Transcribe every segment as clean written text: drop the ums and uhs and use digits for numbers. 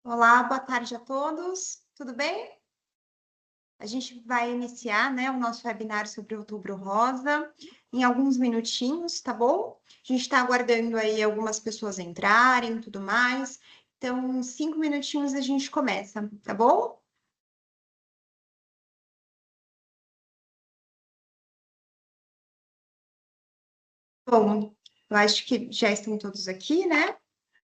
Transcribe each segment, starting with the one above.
Olá, boa tarde a todos, tudo bem? A gente vai iniciar, né, o nosso webinar sobre o Outubro Rosa em alguns minutinhos, tá bom? A gente está aguardando aí algumas pessoas entrarem e tudo mais, então, 5 minutinhos a gente começa, tá bom? Bom, eu acho que já estão todos aqui, né?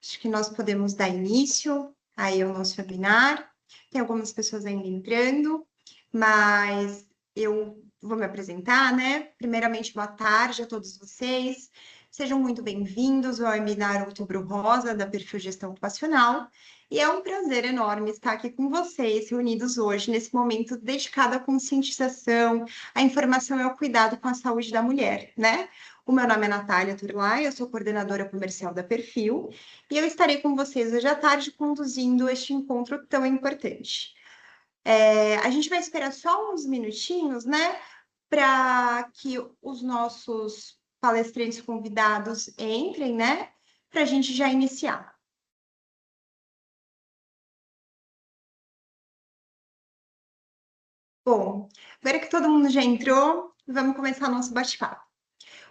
Acho que nós podemos dar início aí ao nosso webinar. Tem algumas pessoas ainda entrando, mas eu vou me apresentar, né? Primeiramente, boa tarde a todos vocês. Sejam muito bem-vindos ao webinar Outubro Rosa da Perfil Gestão Ocupacional. E é um prazer enorme estar aqui com vocês, reunidos hoje, nesse momento dedicado à conscientização, à informação e ao cuidado com a saúde da mulher, né? O meu nome é Natália Turlai, eu sou coordenadora comercial da Perfil e eu estarei com vocês hoje à tarde conduzindo este encontro tão importante. A gente vai esperar só uns minutinhos, né, para que os nossos palestrantes convidados entrem, né, para a gente já iniciar. Bom, agora que todo mundo já entrou, vamos começar nosso bate-papo.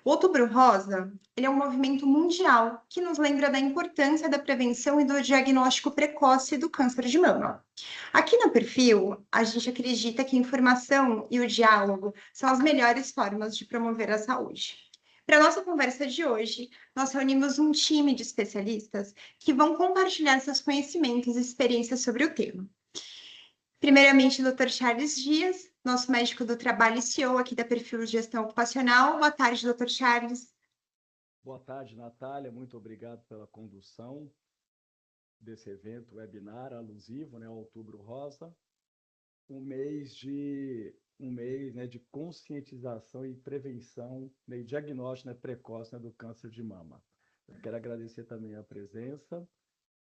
O Outubro Rosa, ele é um movimento mundial que nos lembra da importância da prevenção e do diagnóstico precoce do câncer de mama. Aqui no Perfil, a gente acredita que a informação e o diálogo são as melhores formas de promover a saúde. Para a nossa conversa de hoje, nós reunimos um time de especialistas que vão compartilhar seus conhecimentos e experiências sobre o tema. Primeiramente, o Dr. Charles Dias, nosso médico do trabalho e CEO aqui da Perfil Gestão Ocupacional. Boa tarde, Dr. Charles. Boa tarde, Natália. Muito obrigado pela condução desse evento webinar alusivo, né, ao Outubro Rosa, um mês, né, de conscientização e prevenção, né, e diagnóstico, né, precoce, né, do câncer de mama. Eu quero agradecer também a presença,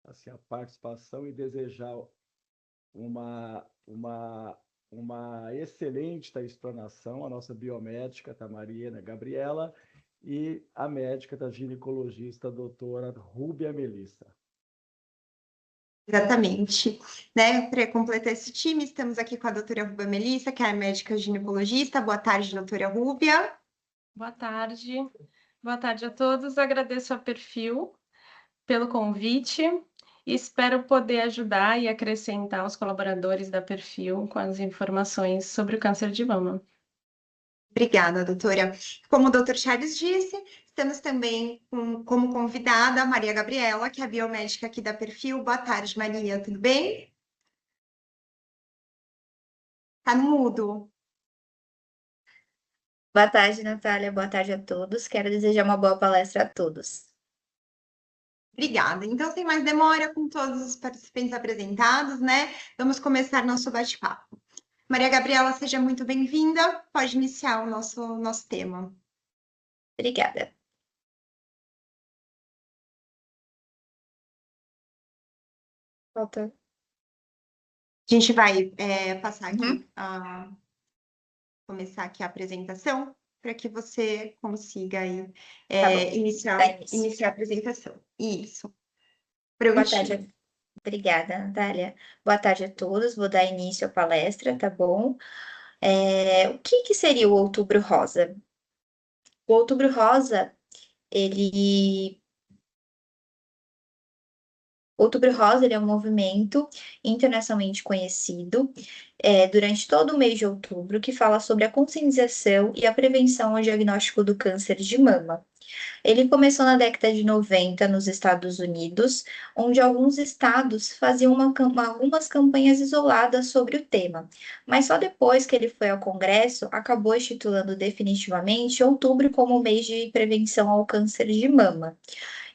assim, a participação e desejar uma excelente explanação à nossa biomédica, Tamariana Gabriela, e a médica da ginecologista, a doutora Rúbia Melissa. Exatamente. Né? Para completar esse time, estamos aqui com a doutora Rúbia Melissa, que é a médica ginecologista. Boa tarde, doutora Rúbia. Boa tarde. Boa tarde a todos. Agradeço a Perfil pelo convite e espero poder ajudar e acrescentar os colaboradores da Perfil com as informações sobre o câncer de mama. Obrigada, doutora. Como o doutor Charles disse, estamos também como convidada a Maria Gabriela, que é a biomédica aqui da Perfil. Boa tarde, Maria, tudo bem? Tá no mudo. Boa tarde, Natália. Boa tarde a todos. Quero desejar uma boa palestra a todos. Obrigada. Então, sem mais demora, com todos os participantes apresentados, né? Vamos começar nosso bate-papo. Maria Gabriela, seja muito bem-vinda. Pode iniciar o nosso tema. Obrigada. Volta. A gente vai passar aqui começar aqui a apresentação para que você consiga aí iniciar a apresentação. Isso. Boa tarde. Obrigada, Natália. Boa tarde a todos. Vou dar início à palestra, tá bom? O que seria o Outubro Rosa? O Outubro Rosa, Outubro Rosa ele é um movimento internacionalmente conhecido durante todo o mês de outubro que fala sobre a conscientização e a prevenção ao diagnóstico do câncer de mama. Ele começou na década de 90 nos Estados Unidos, onde alguns estados faziam algumas campanhas isoladas sobre o tema, mas só depois que ele foi ao Congresso, acabou instituindo definitivamente outubro como mês de prevenção ao câncer de mama.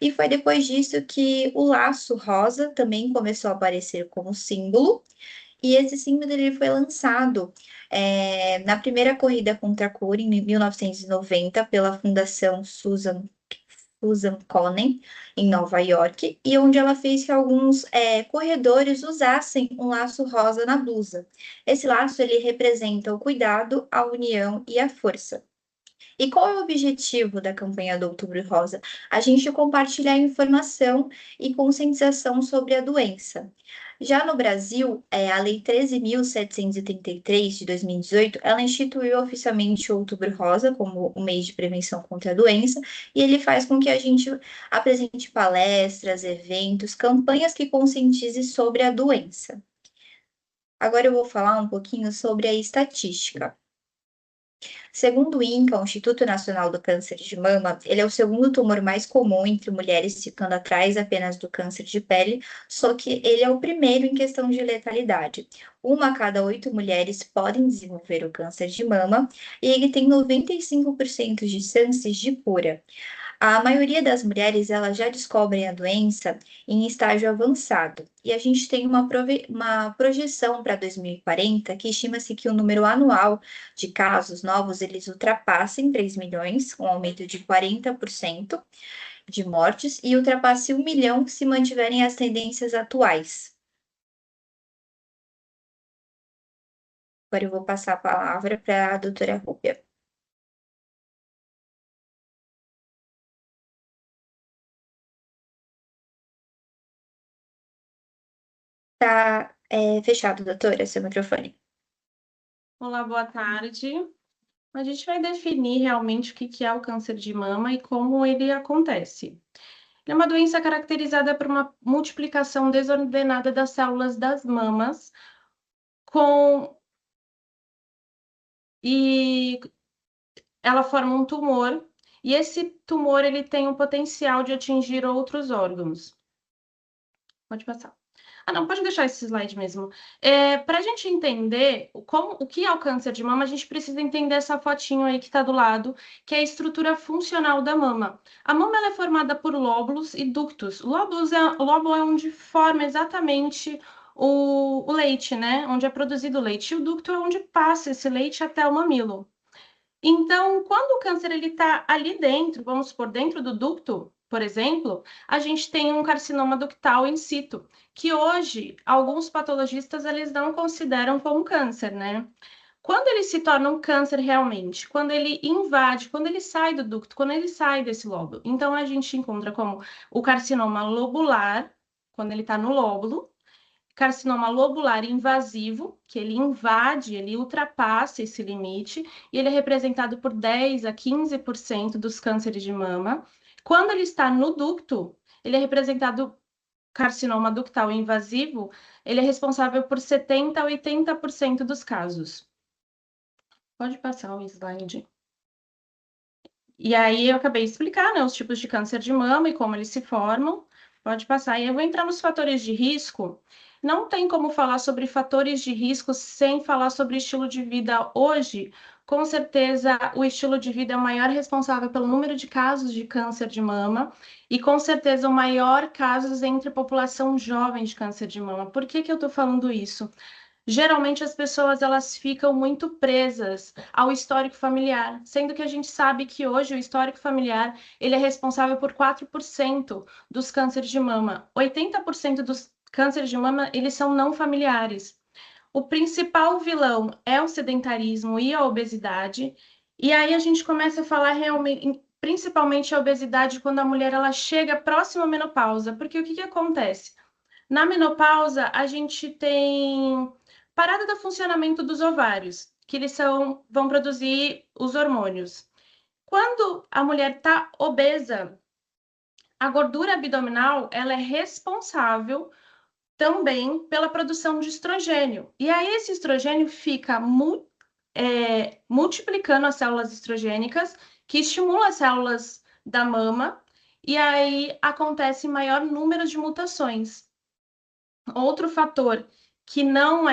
E foi depois disso que o laço rosa também começou a aparecer como símbolo, e esse símbolo ele foi lançado na primeira corrida contra a cura, em 1990, pela Fundação Susan Komen, em Nova York, e onde ela fez que alguns corredores usassem um laço rosa na blusa. Esse laço ele representa o cuidado, a união e a força. E qual é o objetivo da campanha do Outubro Rosa? A gente compartilhar informação e conscientização sobre a doença. Já no Brasil, a Lei 13.733 de 2018, ela instituiu oficialmente o Outubro Rosa como o mês de prevenção contra a doença, e ele faz com que a gente apresente palestras, eventos, campanhas que conscientizem sobre a doença. Agora eu vou falar um pouquinho sobre a estatística. Segundo o INCA, o Instituto Nacional do Câncer de Mama, ele é o segundo tumor mais comum entre mulheres, ficando atrás apenas do câncer de pele, só que ele é o primeiro em questão de letalidade. Uma a cada 8 mulheres podem desenvolver o câncer de mama e ele tem 95% de chances de cura. A maioria das mulheres elas já descobrem a doença em estágio avançado. E a gente tem uma projeção para 2040 que estima-se que o número anual de casos novos eles ultrapassem 3 milhões, um aumento de 40% de mortes, e ultrapasse 1 milhão se mantiverem as tendências atuais. Agora eu vou passar a palavra para a doutora Rúbia. Tá fechado, doutora, seu microfone. Olá, boa tarde. A gente vai definir realmente o que é o câncer de mama e como ele acontece. Ele é uma doença caracterizada por uma multiplicação desordenada das células das mamas e ela forma um tumor, e esse tumor ele tem o potencial de atingir outros órgãos. Pode passar. Ah, não, pode deixar esse slide mesmo. Para a gente entender o que é o câncer de mama, a gente precisa entender essa fotinho aí que está do lado, que é a estrutura funcional da mama. A mama ela é formada por lóbulos e ductos. Lóbulo é onde forma exatamente o leite, né? Onde é produzido o leite. E o ducto é onde passa esse leite até o mamilo. Então, quando o câncer ele está ali dentro, vamos supor, dentro do ducto, por exemplo, a gente tem um carcinoma ductal in situ, que hoje alguns patologistas eles não consideram como câncer, né? Quando ele se torna um câncer realmente, quando ele invade, quando ele sai do ducto, quando ele sai desse lóbulo, então a gente encontra como o carcinoma lobular, quando ele está no lóbulo, carcinoma lobular invasivo, que ele invade, ele ultrapassa esse limite, e ele é representado por 10 a 15% dos cânceres de mama. Quando ele está no ducto, ele é representado, carcinoma ductal invasivo, ele é responsável por 70 a 80% dos casos. Pode passar o slide. E aí eu acabei de explicar, né, os tipos de câncer de mama e como eles se formam. Pode passar. E eu vou entrar nos fatores de risco. Não tem como falar sobre fatores de risco sem falar sobre estilo de vida hoje. Com certeza, o estilo de vida é o maior responsável pelo número de casos de câncer de mama e, com certeza, o maior casos entre a população jovem de câncer de mama. Por que que eu estou falando isso? Geralmente as pessoas elas ficam muito presas ao histórico familiar, sendo que a gente sabe que hoje o histórico familiar ele é responsável por 4% dos cânceres de mama. 80% dos cânceres de mama eles são não familiares. O principal vilão é o sedentarismo e a obesidade. E aí a gente começa a falar realmente, principalmente a obesidade quando a mulher ela chega próxima à menopausa, porque o que acontece? Na menopausa, a gente tem parada do funcionamento dos ovários, que eles vão produzir os hormônios. Quando a mulher está obesa, a gordura abdominal ela é responsável também pela produção de estrogênio. E aí esse estrogênio fica multiplicando as células estrogênicas, que estimulam as células da mama, e aí acontece maior número de mutações. Outro fator que não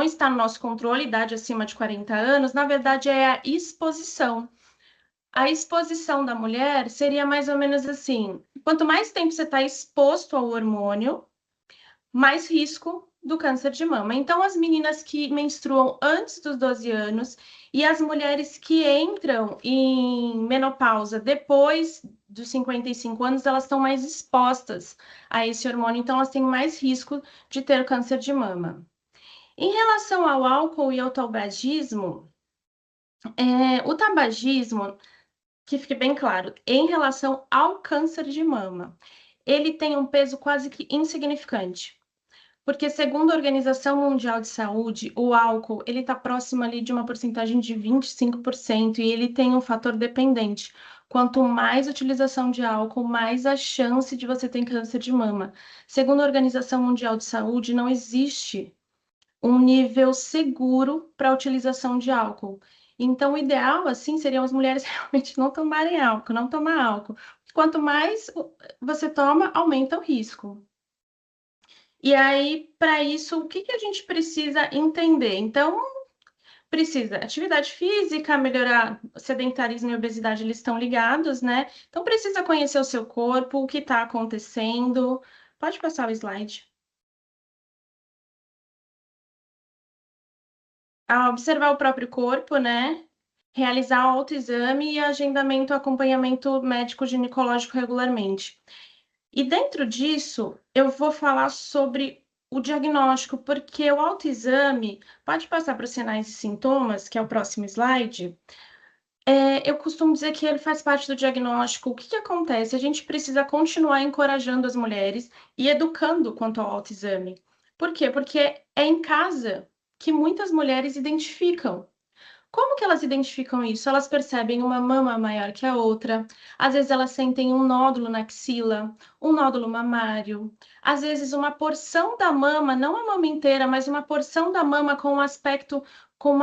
está no nosso controle, idade acima de 40 anos, na verdade é a exposição. A exposição da mulher seria mais ou menos assim: quanto mais tempo você está exposto ao hormônio, mais risco do câncer de mama. Então, as meninas que menstruam antes dos 12 anos e as mulheres que entram em menopausa depois dos 55 anos, elas estão mais expostas a esse hormônio, então elas têm mais risco de ter câncer de mama. Em relação ao álcool e ao tabagismo, O tabagismo, que fique bem claro, em relação ao câncer de mama, ele tem um peso quase que insignificante. Porque, segundo a Organização Mundial de Saúde, o álcool ele está próximo ali de uma porcentagem de 25% e ele tem um fator dependente. Quanto mais utilização de álcool, mais a chance de você ter câncer de mama. Segundo a Organização Mundial de Saúde, não existe um nível seguro para a utilização de álcool. Então, o ideal, assim, seriam as mulheres realmente não tomarem álcool, não tomar álcool. Quanto mais você toma, aumenta o risco. E aí, para isso, o que que a gente precisa entender? Então, precisa atividade física, melhorar sedentarismo e obesidade, eles estão ligados, né? Então, precisa conhecer o seu corpo, o que está acontecendo. Pode passar o slide. Observar o próprio corpo, né? Realizar autoexame e agendamento, acompanhamento médico ginecológico regularmente. E dentro disso, eu vou falar sobre o diagnóstico, porque o autoexame pode passar para os sinais e sintomas, que é o próximo slide. Eu costumo dizer que ele faz parte do diagnóstico. O que que acontece? A gente precisa continuar encorajando as mulheres e educando quanto ao autoexame. Por quê? Porque é em casa que muitas mulheres identificam. Como que elas identificam isso? Elas percebem uma mama maior que a outra, às vezes elas sentem um nódulo na axila, um nódulo mamário, às vezes uma porção da mama, não a mama inteira, mas uma porção da mama com um aspecto,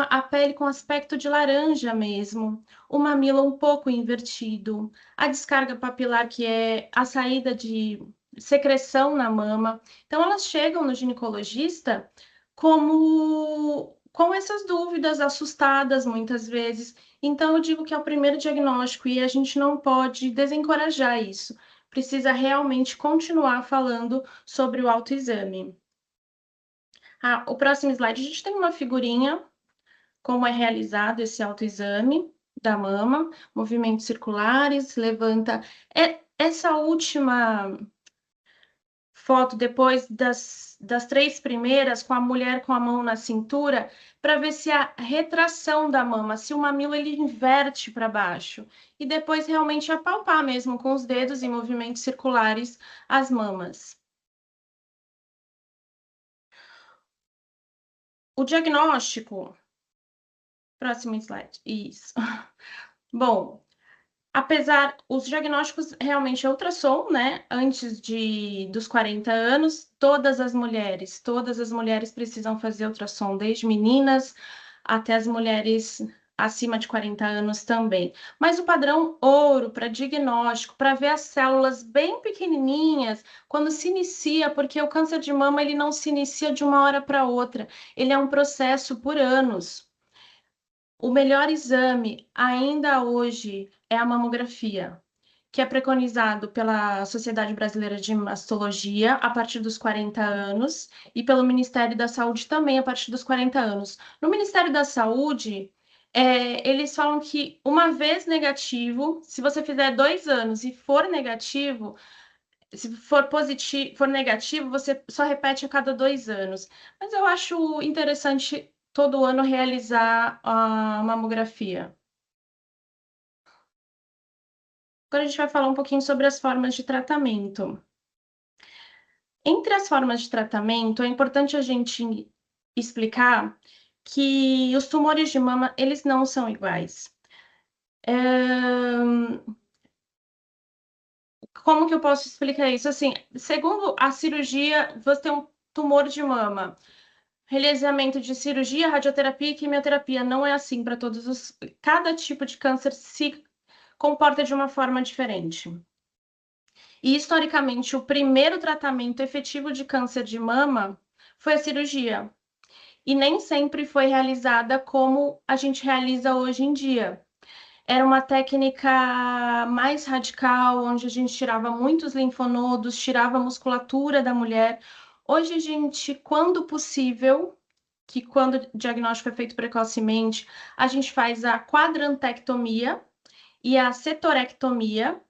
a pele com aspecto de laranja mesmo, o mamilo um pouco invertido, a descarga papilar, que é a saída de secreção na mama. Então elas chegam no ginecologista como com essas dúvidas, assustadas muitas vezes. Então, eu digo que é o primeiro diagnóstico e a gente não pode desencorajar isso. Precisa realmente continuar falando sobre o autoexame. O próximo slide, a gente tem uma figurinha, como é realizado esse autoexame da mama, movimentos circulares, levanta. Essa última foto depois das três primeiras, com a mulher com a mão na cintura, para ver se a retração da mama, se o mamilo ele inverte para baixo. E depois realmente apalpar mesmo com os dedos em movimentos circulares as mamas. O diagnóstico. Próximo slide. Isso. Bom, apesar, os diagnósticos realmente é ultrassom, né? Antes dos 40 anos, todas as mulheres precisam fazer ultrassom, desde meninas até as mulheres acima de 40 anos também. Mas o padrão ouro para diagnóstico, para ver as células bem pequenininhas, quando se inicia, porque o câncer de mama ele não se inicia de uma hora para outra, ele é um processo por anos. O melhor exame ainda hoje é a mamografia, que é preconizado pela Sociedade Brasileira de Mastologia a partir dos 40 anos e pelo Ministério da Saúde também a partir dos 40 anos. No Ministério da Saúde, eles falam que uma vez negativo, se você fizer 2 anos e for negativo, se for positivo, for negativo, você só repete a cada 2 anos. Mas eu acho interessante todo ano realizar a mamografia. Agora a gente vai falar um pouquinho sobre as formas de tratamento. Entre as formas de tratamento, é importante a gente explicar que os tumores de mama, eles não são iguais. Como que eu posso explicar isso? Assim, segundo a cirurgia, você tem um tumor de mama. Realizamento de cirurgia, radioterapia e quimioterapia. Não é assim para todos os... Cada tipo de câncer se comporta de uma forma diferente. E, historicamente, o primeiro tratamento efetivo de câncer de mama foi a cirurgia. E nem sempre foi realizada como a gente realiza hoje em dia. Era uma técnica mais radical, onde a gente tirava muitos linfonodos, tirava a musculatura da mulher. Hoje a gente, quando possível, que quando o diagnóstico é feito precocemente, a gente faz a quadrantectomia e a setorectomia,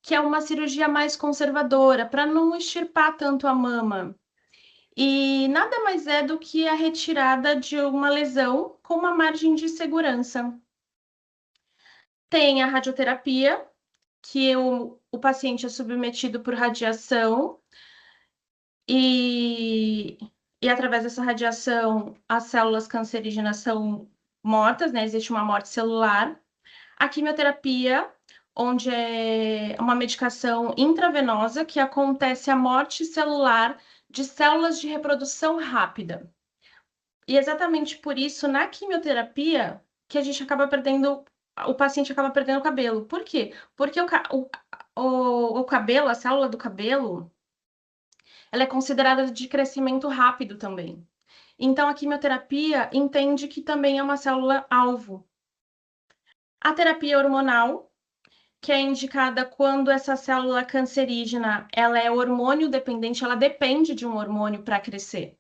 que é uma cirurgia mais conservadora, para não extirpar tanto a mama. E nada mais é do que a retirada de uma lesão com uma margem de segurança. Tem a radioterapia, que o paciente é submetido por radiação e através dessa radiação as células cancerígenas são mortas, né? Existe uma morte celular. A quimioterapia, onde é uma medicação intravenosa que acontece a morte celular de células de reprodução rápida. E exatamente por isso, na quimioterapia, que a gente acaba perdendo, o paciente acaba perdendo o cabelo. Por quê? Porque o cabelo, a célula do cabelo, ela é considerada de crescimento rápido também. Então, a quimioterapia entende que também é uma célula-alvo. A terapia hormonal, que é indicada quando essa célula cancerígena, ela é hormônio dependente, ela depende de um hormônio para crescer.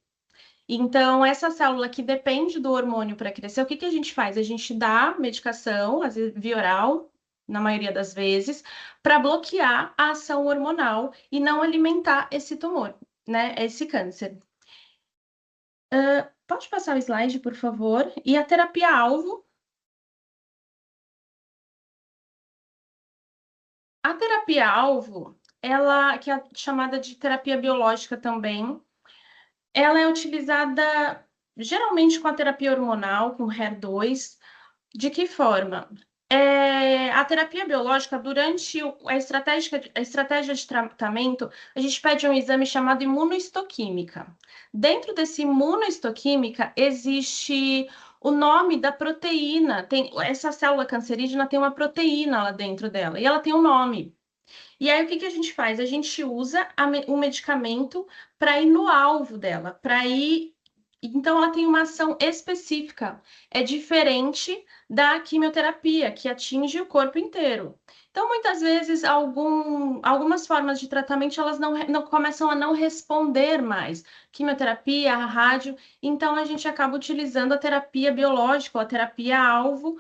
Então, essa célula que depende do hormônio para crescer, o que que a gente faz? A gente dá medicação, às vezes via oral, na maioria das vezes, para bloquear a ação hormonal e não alimentar esse tumor, né? Esse câncer. Pode passar o slide, por favor? E a terapia-alvo. A terapia-alvo, ela, que é chamada de terapia biológica também, ela é utilizada geralmente com a terapia hormonal, com HER2. De que forma? A terapia biológica, durante a estratégia de tratamento, a gente pede um exame chamado imunohistoquímica. Dentro desse imunohistoquímica, existe o nome da proteína. Essa célula cancerígena tem uma proteína lá dentro dela, e ela tem um nome. E aí, o que que a gente faz? A gente usa o medicamento para ir no alvo dela, para ir. Então, ela tem uma ação específica. É diferente da quimioterapia, que atinge o corpo inteiro. Então, muitas vezes, algumas formas de tratamento elas não começam a não responder mais. Quimioterapia, a rádio. Então, a gente acaba utilizando a terapia biológica, ou a terapia-alvo,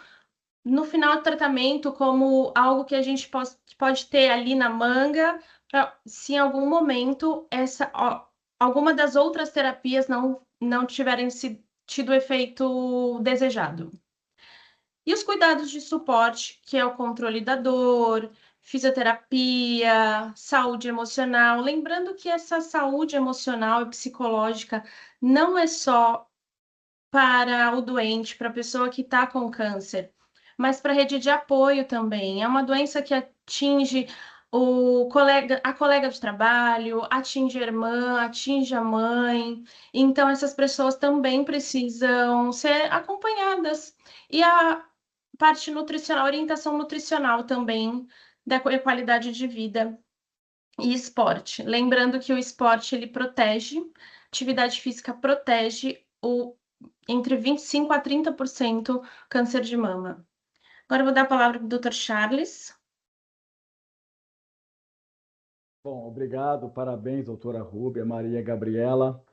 no final do tratamento como algo que a gente pode ter ali na manga, se em algum momento alguma das outras terapias não tiverem tido o efeito desejado. E os cuidados de suporte, que é o controle da dor, fisioterapia, saúde emocional. Lembrando que essa saúde emocional e psicológica não é só para o doente, para a pessoa que está com câncer, mas para a rede de apoio também. É uma doença que atinge a colega de trabalho, atinge a irmã, atinge a mãe. Então, essas pessoas também precisam ser acompanhadas. E a parte nutricional, orientação nutricional também, da qualidade de vida e esporte. Lembrando que o esporte, ele protege, atividade física protege entre 25% a 30% câncer de mama. Agora eu vou dar a palavra para o Dr. Charles. Bom, obrigado, parabéns, doutora Rúbia, Maria Gabriela.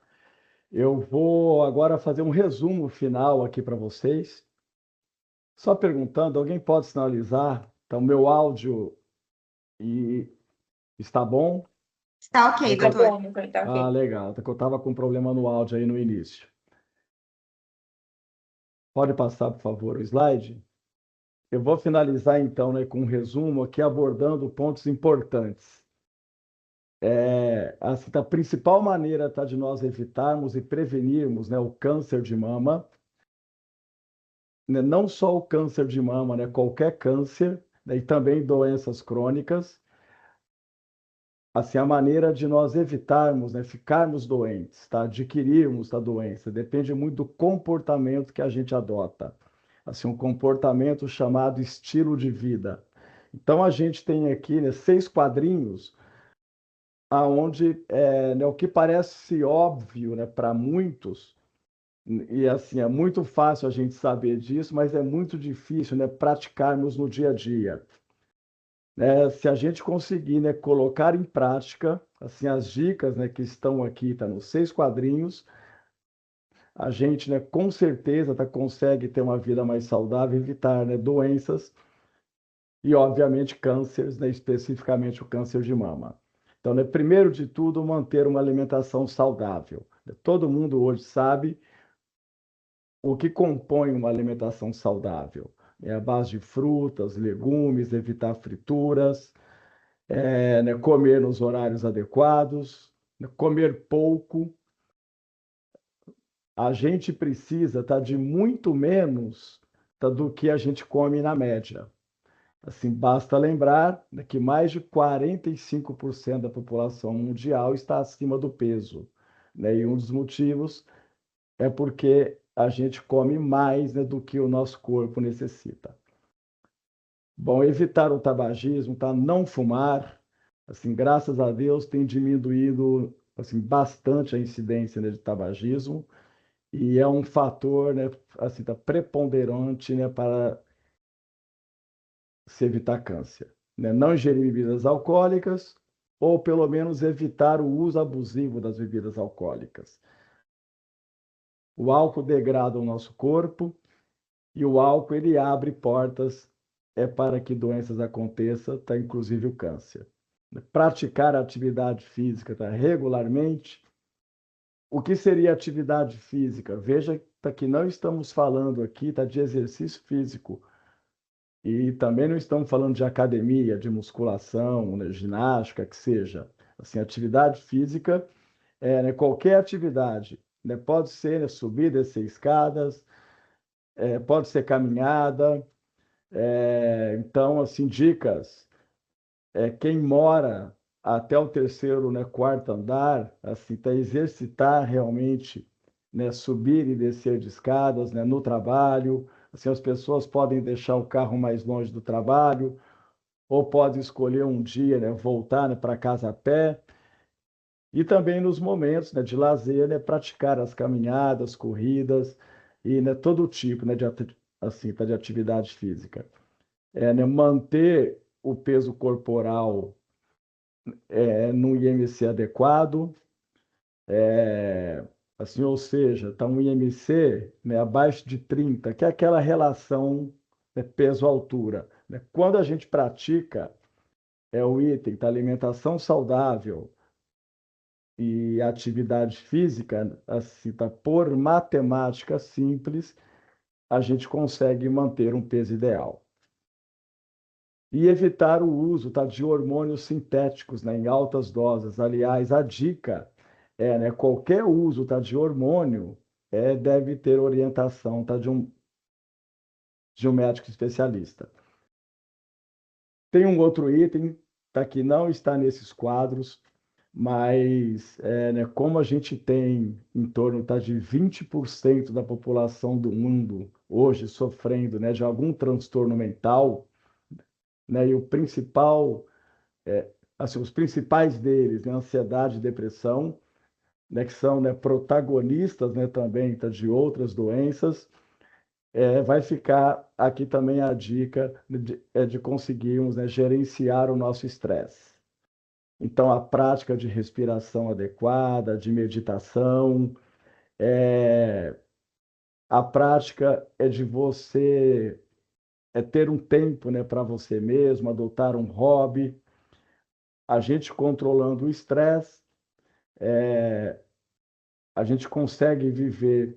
Eu vou agora fazer um resumo final aqui para vocês. Só perguntando, alguém pode sinalizar? Então, meu áudio está bom? Está ok, Tá doutor. bom, tá ok. Ah, legal. Eu estava com problema no áudio aí no início. Pode passar, por favor, o slide? Eu vou finalizar, então, né, com um resumo aqui abordando pontos importantes. Assim, a principal maneira de nós evitarmos e prevenirmos, né, o câncer de mama, né, não só o câncer de mama, né, qualquer câncer, né, e também doenças crônicas, assim, a maneira de nós evitarmos, né, ficarmos doentes, tá, adquirirmos a doença, depende muito do comportamento que a gente adota. Assim, um comportamento chamado estilo de vida. Então, a gente tem aqui, né, 6 quadrinhos, aonde né, o que parece óbvio, né, para muitos, e assim, é muito fácil a gente saber disso, mas é muito difícil, né, praticarmos no dia a dia. Se a gente conseguir, né, colocar em prática assim, as dicas, né, que estão aqui, tá nos 6 quadrinhos, a gente, né, com certeza consegue ter uma vida mais saudável, evitar, né, doenças e, obviamente, cânceres, né, especificamente o câncer de mama. Então, né, primeiro de tudo, manter uma alimentação saudável. Todo mundo hoje sabe o que compõe uma alimentação saudável. à base de frutas, legumes, evitar frituras, né, comer nos horários adequados, né, comer pouco. A gente precisa de muito menos do que a gente come na média. Assim, basta lembrar, né, que mais de 45% da população mundial está acima do peso, né? E um dos motivos é porque a gente come mais, né, do que o nosso corpo necessita. Bom, evitar o tabagismo, tá? Não fumar, assim, graças a Deus tem diminuído assim bastante a incidência, né, de tabagismo e é um fator, né, assim, preponderante, né, para se evitar câncer, né? Não ingerir bebidas alcoólicas ou pelo menos evitar o uso abusivo das bebidas alcoólicas. O álcool degrada o nosso corpo e o álcool ele abre portas para que doenças aconteçam, inclusive o câncer. Praticar atividade física regularmente. O que seria atividade física? Veja que não estamos falando aqui de exercício físico e também não estamos falando de academia, de musculação, né, ginástica, que seja. Assim, atividade física né, qualquer atividade, né, pode ser, né, subir e descer escadas, pode ser caminhada. Então, assim, dicas. Quem mora até o terceiro, né, quarto andar, assim, exercitar realmente, né, subir e descer de escadas, né, no trabalho. Assim, as pessoas podem deixar o carro mais longe do trabalho, ou podem escolher um dia, né, voltar, né, para casa a pé. E também nos momentos, né, de lazer, né, praticar as caminhadas, corridas e, né, todo tipo, né, assim, de atividade física. Né, manter o peso corporal no IMC adequado, assim, ou seja, um IMC, né, abaixo de 30, que é aquela relação, né, peso-altura. Né? Quando a gente pratica o item da alimentação saudável e atividade física, assim, por matemática simples, a gente consegue manter um peso ideal. E evitar o uso de hormônios sintéticos, né, em altas doses. Aliás, a dica né, qualquer uso de hormônio deve ter orientação de um médico especialista. Tem um outro item que não está nesses quadros, mas né, como a gente tem em torno de 20% da população do mundo hoje sofrendo, né, de algum transtorno mental, né, e o principal, assim, os principais deles, né, ansiedade e depressão, né, que são, né, protagonistas, né, também de outras doenças, vai ficar aqui também a dica de conseguirmos, né, gerenciar o nosso estresse. Então, a prática de respiração adequada, de meditação, a prática de você ter um tempo, né, para você mesmo, adotar um hobby. A gente controlando o estresse, a gente consegue viver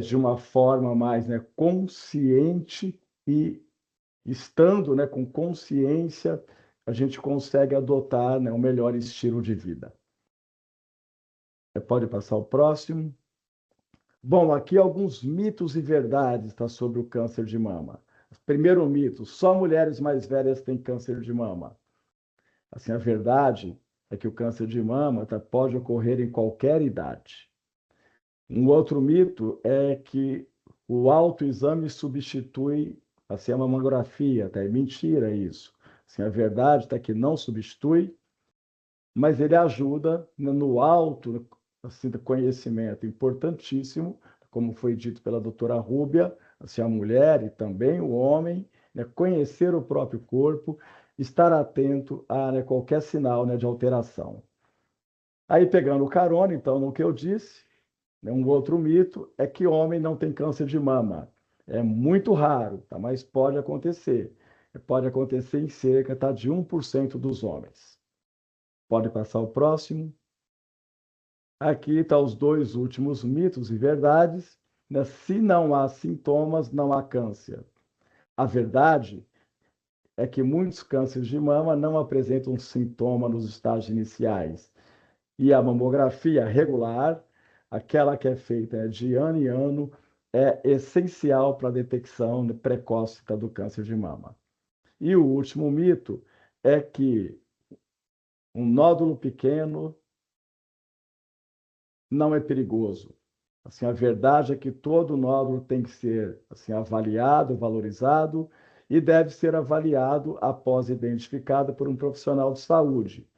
de uma forma mais, né, consciente e estando, né, com consciência, a gente consegue adotar, né, um melhor estilo de vida. Pode passar o próximo. Bom, aqui alguns mitos e verdades sobre o câncer de mama. Primeiro mito, só mulheres mais velhas têm câncer de mama. Assim, a verdade é que o câncer de mama pode ocorrer em qualquer idade. Um outro mito é que o autoexame substitui assim, a mamografia. É mentira isso. Assim, a verdade é que não substitui, mas ele ajuda no auto assim, conhecimento importantíssimo, como foi dito pela doutora Rúbia, assim, a mulher e também o homem, né, conhecer o próprio corpo, estar atento a, né, qualquer sinal, né, de alteração. Aí, pegando o carona, então, no que eu disse, né, um outro mito é que homem não tem câncer de mama. É muito raro, mas pode acontecer. Pode acontecer em cerca de 1% dos homens. Pode passar o próximo. Aqui estão os dois últimos mitos e verdades. Né? Se não há sintomas, não há câncer. A verdade é que muitos cânceres de mama não apresentam sintoma nos estágios iniciais. E a mamografia regular, aquela que é feita de ano em ano, é essencial para a detecção precoce do câncer de mama. E o último mito é que um nódulo pequeno não é perigoso. Assim, a verdade é que todo nódulo tem que ser assim, avaliado, valorizado e deve ser avaliado após identificado por um profissional de saúde.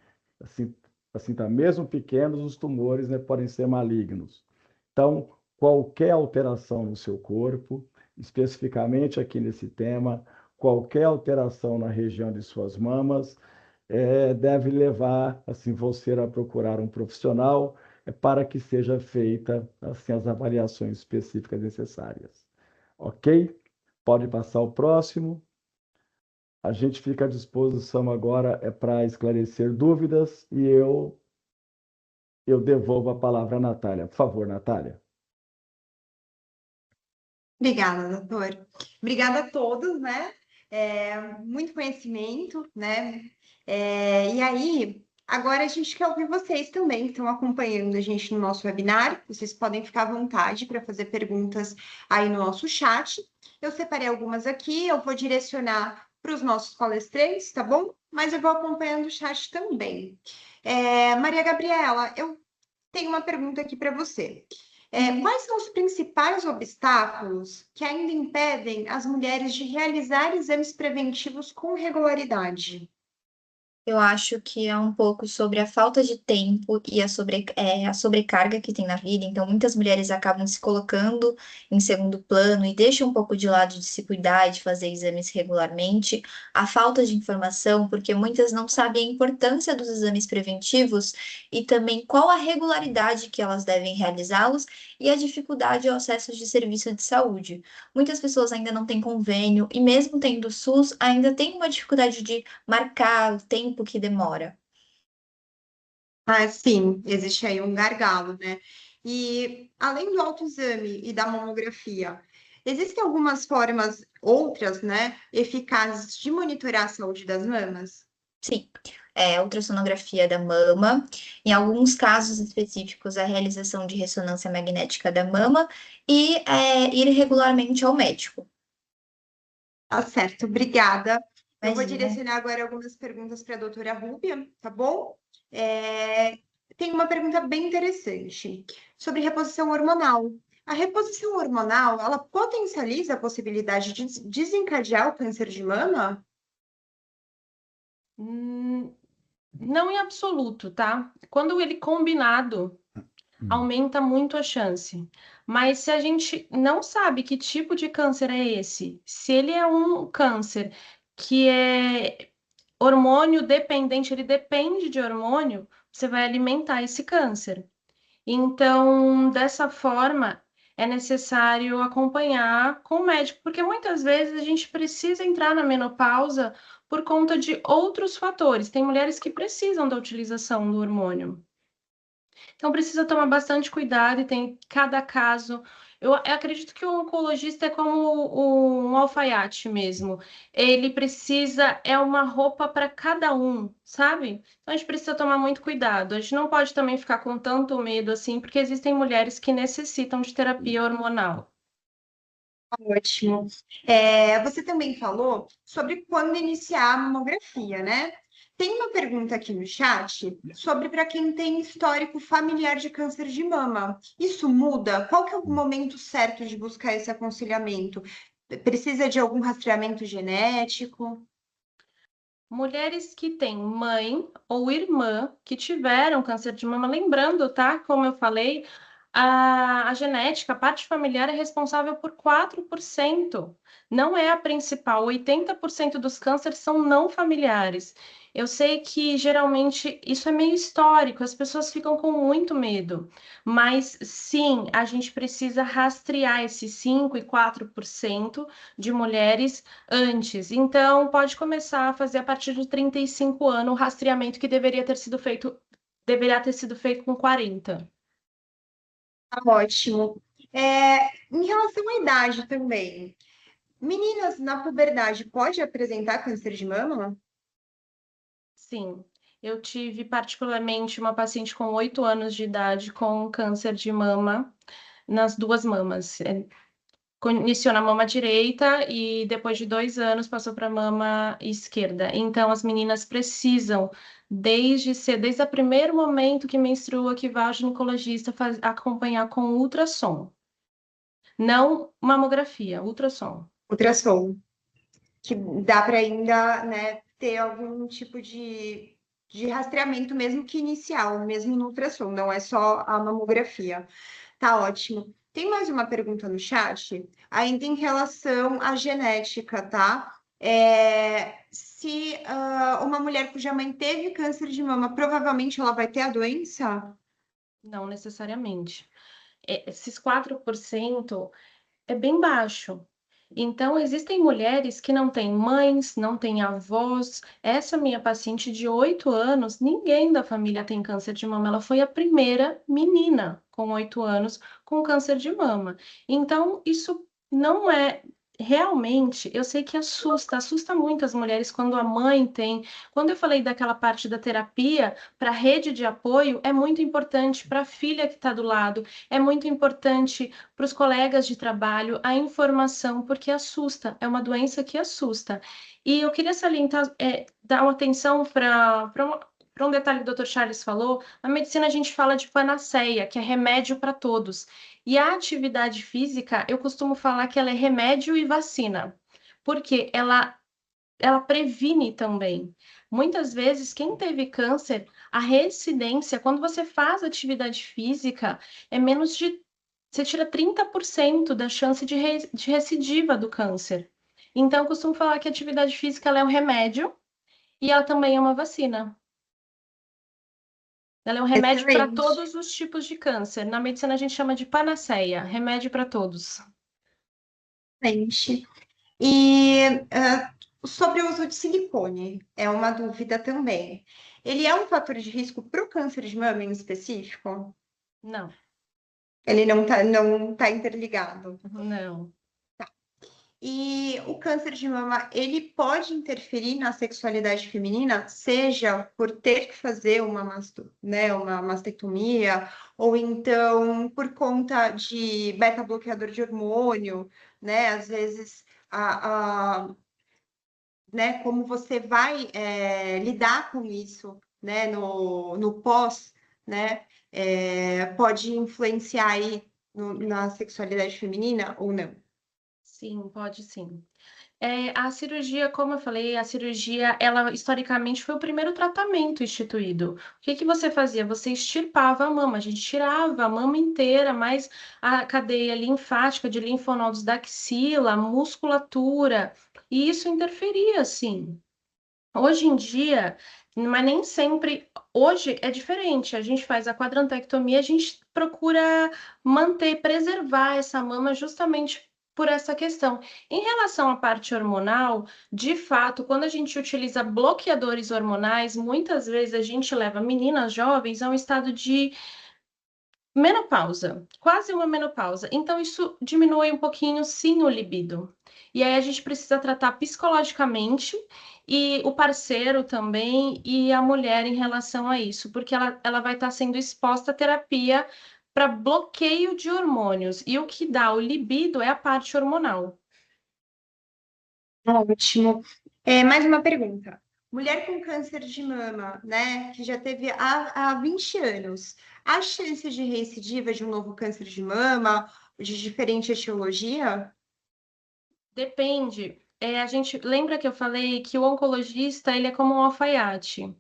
Assim tá, mesmo pequenos, os tumores, né, podem ser malignos. Então, qualquer alteração no seu corpo, especificamente aqui nesse tema, qualquer alteração na região de suas mamas, deve levar assim você a procurar um profissional para que seja feita assim as avaliações específicas necessárias. Ok? Pode passar o próximo. A gente fica à disposição agora para esclarecer dúvidas e eu devolvo a palavra à Natália. Por favor, Natália. Obrigada, doutor. Obrigada a todos, né? Muito conhecimento, né? E aí, agora a gente quer ouvir vocês também, que estão acompanhando a gente no nosso webinar. Vocês podem ficar à vontade para fazer perguntas aí no nosso chat. Eu separei algumas aqui, eu vou direcionar para os nossos palestrantes, tá bom? Mas eu vou acompanhando o chat também. Maria Gabriela, eu tenho uma pergunta aqui para você. Quais são os principais obstáculos que ainda impedem as mulheres de realizar exames preventivos com regularidade? Eu acho que é um pouco sobre a falta de tempo e a sobrecarga que tem na vida. Então, muitas mulheres acabam se colocando em segundo plano e deixam um pouco de lado de se cuidar e de fazer exames regularmente. A falta de informação, porque muitas não sabem a importância dos exames preventivos e também qual a regularidade que elas devem realizá-los e a dificuldade ao acesso de serviço de saúde. Muitas pessoas ainda não têm convênio e mesmo tendo SUS, ainda tem uma dificuldade de marcar o tempo que demora. Ah, sim, existe aí um gargalo, né? E além do autoexame e da mamografia, existem algumas formas outras, né, eficazes de monitorar a saúde das mamas? Sim, ultrassonografia da mama, em alguns casos específicos, a realização de ressonância magnética da mama e ir regularmente ao médico. Tá certo, obrigada. Eu vou Imagina. direcionar agora algumas perguntas para a doutora Rúbia, tá bom? É, Tem uma pergunta bem interessante sobre reposição hormonal. A reposição hormonal, ela potencializa a possibilidade de desencadear o câncer de mama? Hum, Não em absoluto, tá? Quando ele combinado, aumenta muito a chance. Mas se a gente não sabe que tipo de câncer é esse, se ele é um câncer que é hormônio dependente, ele depende de hormônio, você vai alimentar esse câncer. Então, dessa forma, é necessário acompanhar com o médico, porque muitas vezes a gente precisa entrar na menopausa por conta de outros fatores. Tem mulheres que precisam da utilização do hormônio. Então, precisa tomar bastante cuidado e tem cada caso. Eu acredito que o oncologista é como um alfaiate mesmo. Ele precisa, é uma roupa para cada um, sabe? Então, a gente precisa tomar muito cuidado. A gente não pode também ficar com tanto medo assim, porque existem mulheres que necessitam de terapia hormonal. Ótimo. Você também falou sobre quando iniciar a mamografia, né? Tem uma pergunta aqui no chat sobre para quem tem histórico familiar de câncer de mama. Isso muda? Qual que é o momento certo de buscar esse aconselhamento? Precisa de algum rastreamento genético? Mulheres que têm mãe ou irmã que tiveram câncer de mama, lembrando, tá? Como eu falei, a genética, a parte familiar é responsável por 4%. Não é a principal. 80% dos cânceres são não familiares. Eu sei que geralmente isso é meio histórico, as pessoas ficam com muito medo. Mas sim, a gente precisa rastrear esses 5 e 4% de mulheres antes. Então, pode começar a fazer a partir de 35 anos o rastreamento que deveria ter sido feito com 40. Tá ótimo. Em relação à idade também. Meninas na puberdade pode apresentar câncer de mama? Sim, eu tive particularmente uma paciente com 8 anos de idade com câncer de mama nas duas mamas. Iniciou na mama direita e depois de 2 anos passou para a mama esquerda. Então, as meninas precisam, desde o primeiro momento que menstrua, que vá ao ginecologista acompanhar com ultrassom. Não mamografia, ultrassom. Ultrassom, que dá para ainda, né, ter algum tipo de rastreamento, mesmo que inicial, mesmo no ultrassom, não é só a mamografia. Tá ótimo. Tem mais uma pergunta no chat, ainda em relação à genética, tá? Se uma mulher cuja mãe teve câncer de mama, provavelmente ela vai ter a doença? Não necessariamente. Esses 4% é bem baixo. Então, existem mulheres que não têm mães, não têm avós. Essa minha paciente de 8 anos, ninguém da família tem câncer de mama. Ela foi a primeira menina com 8 anos com câncer de mama. Então, isso não é. Realmente, eu sei que assusta muito as mulheres quando a mãe tem. Quando eu falei daquela parte da terapia, para a rede de apoio, é muito importante para a filha que está do lado, é muito importante para os colegas de trabalho a informação, porque assusta, é uma doença que assusta. E eu queria salientar, dar uma atenção para um detalhe que o Dr. Charles falou. Na medicina a gente fala de panaceia, que é remédio para todos. E a atividade física, eu costumo falar que ela é remédio e vacina, porque ela previne também. Muitas vezes, quem teve câncer, a recidência, quando você faz atividade física, é menos de. Você tira 30% da chance de recidiva do câncer. Então, eu costumo falar que a atividade física ela é um remédio e ela também é uma vacina. Ela é um remédio para Excelente. todos os tipos de câncer. Na medicina, a gente chama de panaceia, remédio para todos. Excelente. E sobre o uso de silicone, é uma dúvida também. Ele é um fator de risco para o câncer de mama em específico? Não, Ele não tá interligado. não. E o câncer de mama, ele pode interferir na sexualidade feminina, seja por ter que fazer uma mastectomia, ou então por conta de beta-bloqueador de hormônio, né? Às vezes, né, como você vai lidar com isso, né, no pós, né? Pode influenciar aí na sexualidade feminina ou não. Sim, pode sim. A cirurgia, como eu falei, a cirurgia, ela historicamente foi o primeiro tratamento instituído. O que que você fazia? Você extirpava a mama, a gente tirava a mama inteira, mais a cadeia linfática de linfonodos da axila, musculatura, e isso interferia, sim. Hoje em dia, mas nem sempre. Hoje é diferente. A gente faz a quadrantectomia, a gente procura manter, preservar essa mama justamente por essa questão. Em relação à parte hormonal, de fato, quando a gente utiliza bloqueadores hormonais, muitas vezes a gente leva meninas jovens a um estado de menopausa, quase uma menopausa. Então, isso diminui um pouquinho, sim, o libido. E aí a gente precisa tratar psicologicamente e o parceiro também e a mulher em relação a isso, porque ela vai estar sendo exposta à terapia para bloqueio de hormônios. E o que dá o libido é a parte hormonal. Ótimo. Mais uma pergunta. Mulher com câncer de mama, né, que já teve há 20 anos, há chance de recidiva de um novo câncer de mama, de diferente etiologia? Depende. A gente lembra que eu falei que o oncologista ele é como um alfaiate.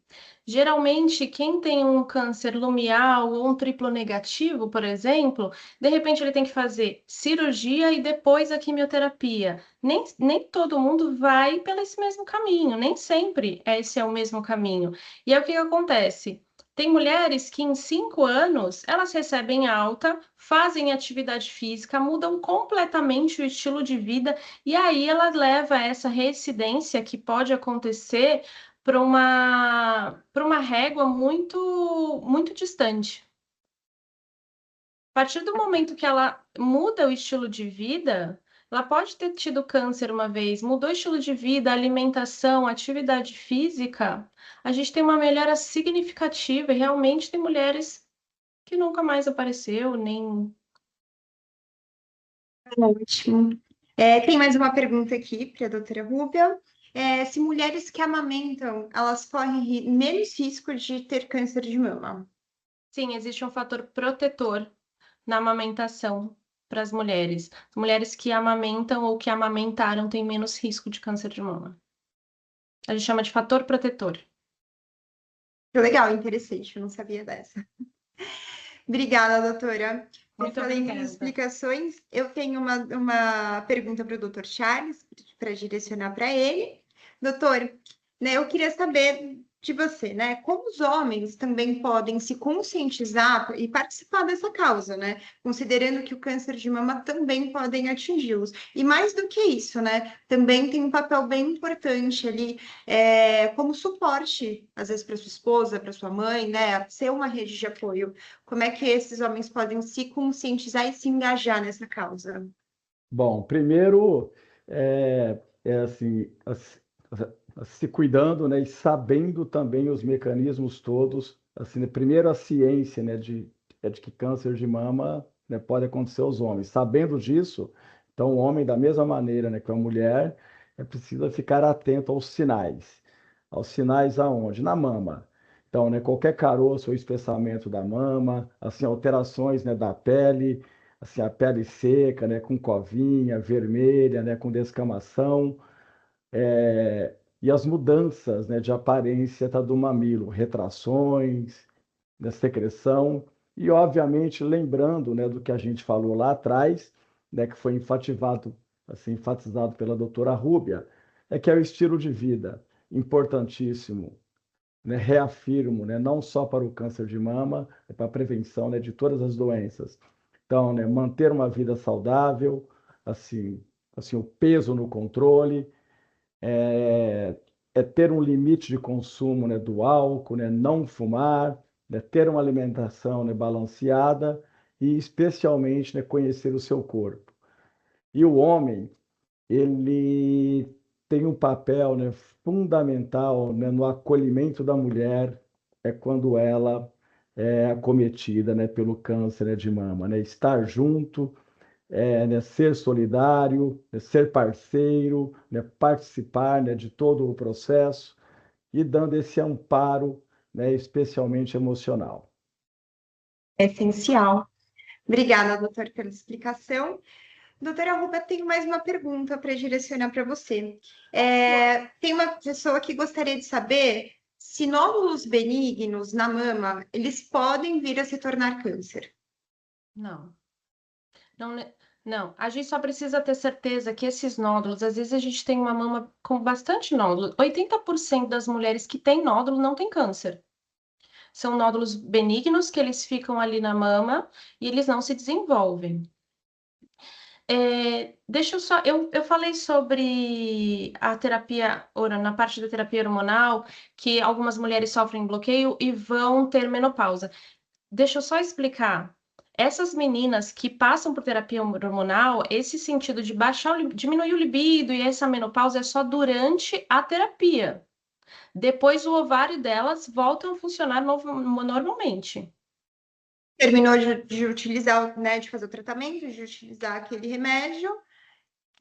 Geralmente, quem tem um câncer lumial ou um triplo negativo, por exemplo, de repente ele tem que fazer cirurgia e depois a quimioterapia. Nem todo mundo vai pelo esse mesmo caminho, nem sempre esse é o mesmo caminho. E aí o que que acontece? Tem mulheres que em 5 anos elas recebem alta, fazem atividade física, mudam completamente o estilo de vida e aí ela leva essa recidência que pode acontecer para uma régua muito distante. A partir do momento que ela muda o estilo de vida, ela pode ter tido câncer uma vez, mudou o estilo de vida, alimentação, atividade física, a gente tem uma melhora significativa e realmente tem mulheres que nunca mais apareceu, nem... Ótimo. Tem mais uma pergunta aqui para a doutora Rúbia. Se mulheres que amamentam, elas correm menos risco de ter câncer de mama? Sim, existe um fator protetor na amamentação para as mulheres. As mulheres que amamentam ou que amamentaram têm menos risco de câncer de mama. A gente chama de fator protetor. Legal, interessante, eu não sabia dessa. Obrigada, doutora. Muito Excelentes obrigada. explicações. Eu tenho uma pergunta para o doutor Charles, para direcionar para ele. Doutor, né, eu queria saber de você, né? Como os homens também podem se conscientizar e participar dessa causa, né? Considerando que o câncer de mama também podem atingi-los. E mais do que isso, né? Também tem um papel bem importante ali, como suporte, às vezes, para sua esposa, para sua mãe, né? Ser uma rede de apoio. Como é que esses homens podem se conscientizar e se engajar nessa causa? Bom, primeiro assim, se cuidando, né, e sabendo também os mecanismos todos, assim, né, primeiro a ciência, né, de que câncer de mama, né, pode acontecer aos homens. Sabendo disso, então o homem, da mesma maneira, né, que a mulher, precisa ficar atento aos sinais. Aos sinais aonde? Na mama. Então, né, qualquer caroço ou espessamento da mama, assim, alterações, né, da pele, assim, a pele seca, né, com covinha, vermelha, né, com descamação, e as mudanças, né, de aparência tá, do mamilo, retrações, né, secreção, e obviamente lembrando, né, do que a gente falou lá atrás, né, que foi enfatizado pela doutora Rúbia, que é o estilo de vida, importantíssimo, né, reafirmo, né, não só para o câncer de mama, para a prevenção, né, de todas as doenças. Então, né, manter uma vida saudável, assim, o peso no controle, é, ter um limite de consumo, né, do álcool, né, não fumar, né, ter uma alimentação, né, balanceada e, especialmente, né, conhecer o seu corpo. E o homem, ele tem um papel, né, fundamental, né, no acolhimento da mulher quando ela é acometida, né, pelo câncer, né, de mama, né, estar junto, né, ser solidário, né, ser parceiro, né, participar, né, de todo o processo e dando esse amparo, né, especialmente emocional. Essencial. Obrigada, doutor, pela explicação. Doutora Ruba, tenho mais uma pergunta para direcionar para você. Tem uma pessoa que gostaria de saber se nódulos benignos na mama, eles podem vir a se tornar câncer. Não. Não, não, a gente só precisa ter certeza que esses nódulos, às vezes a gente tem uma mama com bastante nódulo. 80% das mulheres que têm nódulo não têm câncer. São nódulos benignos que eles ficam ali na mama e eles não se desenvolvem. Deixa eu só. Eu falei sobre a terapia, na parte da terapia hormonal, que algumas mulheres sofrem bloqueio e vão ter menopausa. Deixa eu só explicar. Essas meninas que passam por terapia hormonal, esse sentido de diminuir o libido e essa menopausa é só durante a terapia. Depois o ovário delas volta a funcionar normalmente. Terminou de utilizar, né, de fazer o tratamento, de utilizar aquele remédio,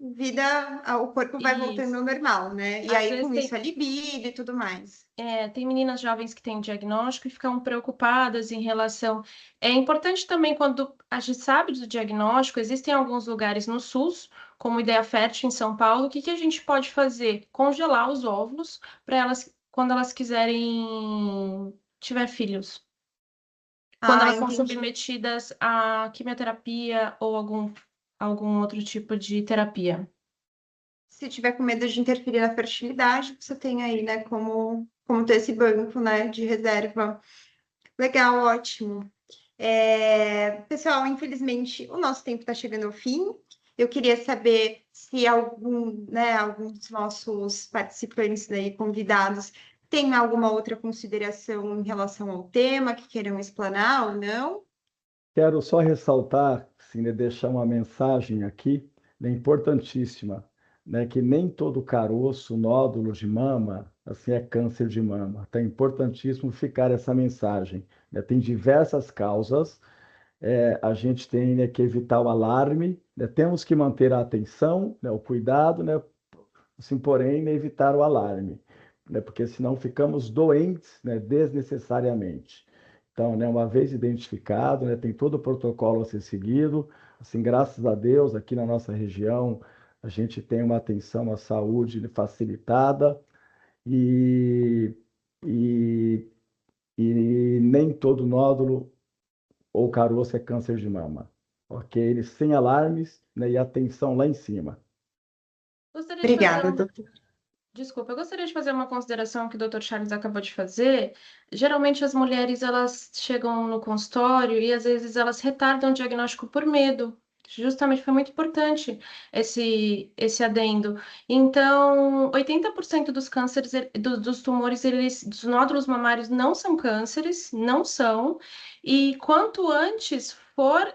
o corpo vai voltando Isso. ao normal, né? E Às aí, vezes com tem- isso, a libido e tudo mais. Tem meninas jovens que têm diagnóstico e ficam preocupadas em relação. É importante também, quando a gente sabe do diagnóstico, existem alguns lugares no SUS, como Ideia Fértil em São Paulo, o que a gente pode fazer? Congelar os óvulos para elas, quando elas quiserem tiver filhos. Quando elas são Entendi. submetidas à quimioterapia ou algum outro tipo de terapia. Se tiver com medo de interferir na fertilidade, você tem aí, né, como ter esse banco, né, de reserva. Legal, ótimo. Pessoal, infelizmente, o nosso tempo está chegando ao fim. Eu queria saber se algum dos nossos participantes aí, convidados, tem alguma outra consideração em relação ao tema que queiram explanar ou não. Quero só ressaltar, assim, né, deixar uma mensagem aqui, né, importantíssima, né, que nem todo caroço, nódulo de mama, assim, é câncer de mama. Então, é importantíssimo ficar essa mensagem, né? Tem diversas causas, a gente tem, né, que evitar o alarme, né? Temos que manter a atenção, né, o cuidado, né, assim, porém, né, evitar o alarme, né, porque senão ficamos doentes, né, desnecessariamente. Então, né, uma vez identificado, né, tem todo o protocolo a ser seguido. Assim, graças a Deus, aqui na nossa região, a gente tem uma atenção à saúde facilitada e, e, e nem todo nódulo ou caroço é câncer de mama. Ok? Eles sem alarmes, né, e atenção lá em cima. Gostaria de fazer Obrigada, um doutor. Desculpa, eu gostaria de fazer uma consideração que o Dr. Charles acabou de fazer. Geralmente as mulheres elas chegam no consultório e às vezes elas retardam o diagnóstico por medo. Justamente foi muito importante esse adendo. Então, 80% dos cânceres, dos tumores, dos nódulos mamários não são cânceres, não são. E quanto antes for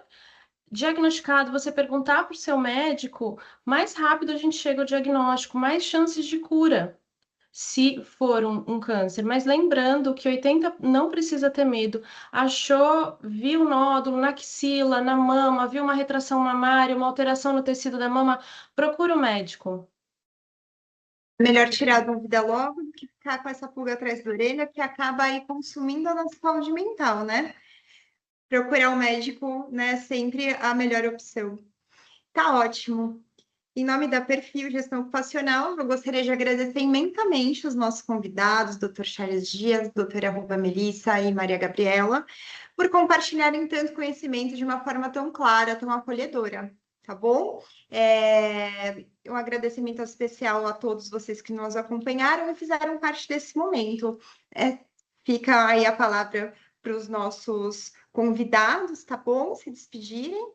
diagnosticado, você perguntar para o seu médico, mais rápido a gente chega ao diagnóstico, mais chances de cura, se for um câncer. Mas lembrando que 80 não precisa ter medo. Achou, viu nódulo na axila, na mama, viu uma retração mamária, uma alteração no tecido da mama, procura o médico. Melhor tirar a dúvida logo do que ficar com essa pulga atrás da orelha, que acaba aí consumindo a nossa saúde mental, né? Procurar um médico, né, sempre a melhor opção. Tá ótimo. Em nome da Perfil Gestão Ocupacional, eu gostaria de agradecer imensamente os nossos convidados, Dr. Charles Dias, doutora Arruba Melissa e Maria Gabriela, por compartilharem tanto conhecimento de uma forma tão clara, tão acolhedora, tá bom? Um agradecimento especial a todos vocês que nos acompanharam e fizeram parte desse momento. Fica aí a palavra para os nossos convidados, tá bom? Se despedirem.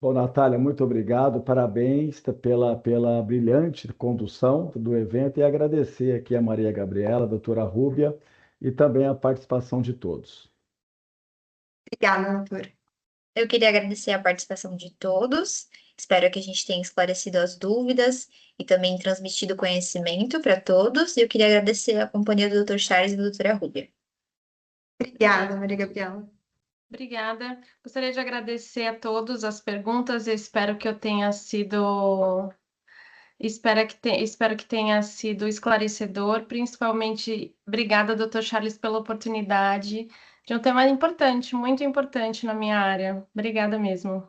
Bom, Natália, muito obrigado, parabéns pela brilhante condução do evento e agradecer aqui a Maria Gabriela, a doutora Rúbia e também a participação de todos. Obrigada, doutor. Eu queria agradecer a participação de todos. Espero que a gente tenha esclarecido as dúvidas e também transmitido conhecimento para todos. E eu queria agradecer a companhia do Dr. Charles e da doutora Rúbia. Obrigada, Maria Gabriela. Obrigada. Gostaria de agradecer a todos as perguntas. Espero que eu tenha sido espero que tenha sido esclarecedor, principalmente obrigada, Dr. Charles, pela oportunidade de um tema importante, muito importante na minha área. Obrigada mesmo.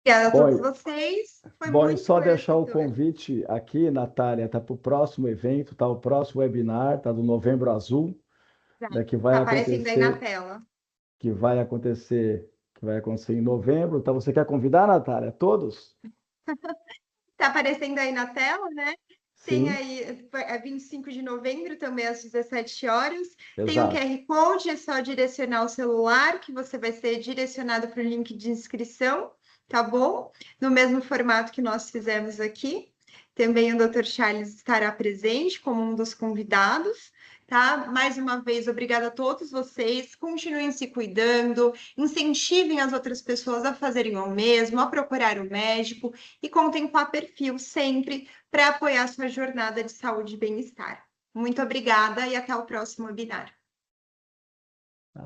Obrigada a todos Bom, vocês. Foi bom, e muito só deixar o esclarecedor. convite aqui, Natália, tá para o próximo evento, tá o próximo webinar, tá do Novembro Azul, né, Tá aparecendo aí na tela. que vai acontecer, que vai acontecer em novembro. Então, você quer convidar, Natália, todos? Tá aparecendo aí na tela, né? Tem Sim, aí, é 25 de novembro, também às 17 horas. Tem um exato. QR Code, é só direcionar o celular, que você vai ser direcionado para o link de inscrição, tá bom? No mesmo formato que nós fizemos aqui. Também o Dr. Charles estará presente como um dos convidados, tá? Mais uma vez, obrigada a todos vocês. Continuem se cuidando, incentivem as outras pessoas a fazerem o mesmo, a procurar o médico e contem com a Perfil sempre para apoiar sua jornada de saúde e bem-estar. Muito obrigada e até o próximo webinar.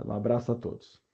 Um abraço a todos.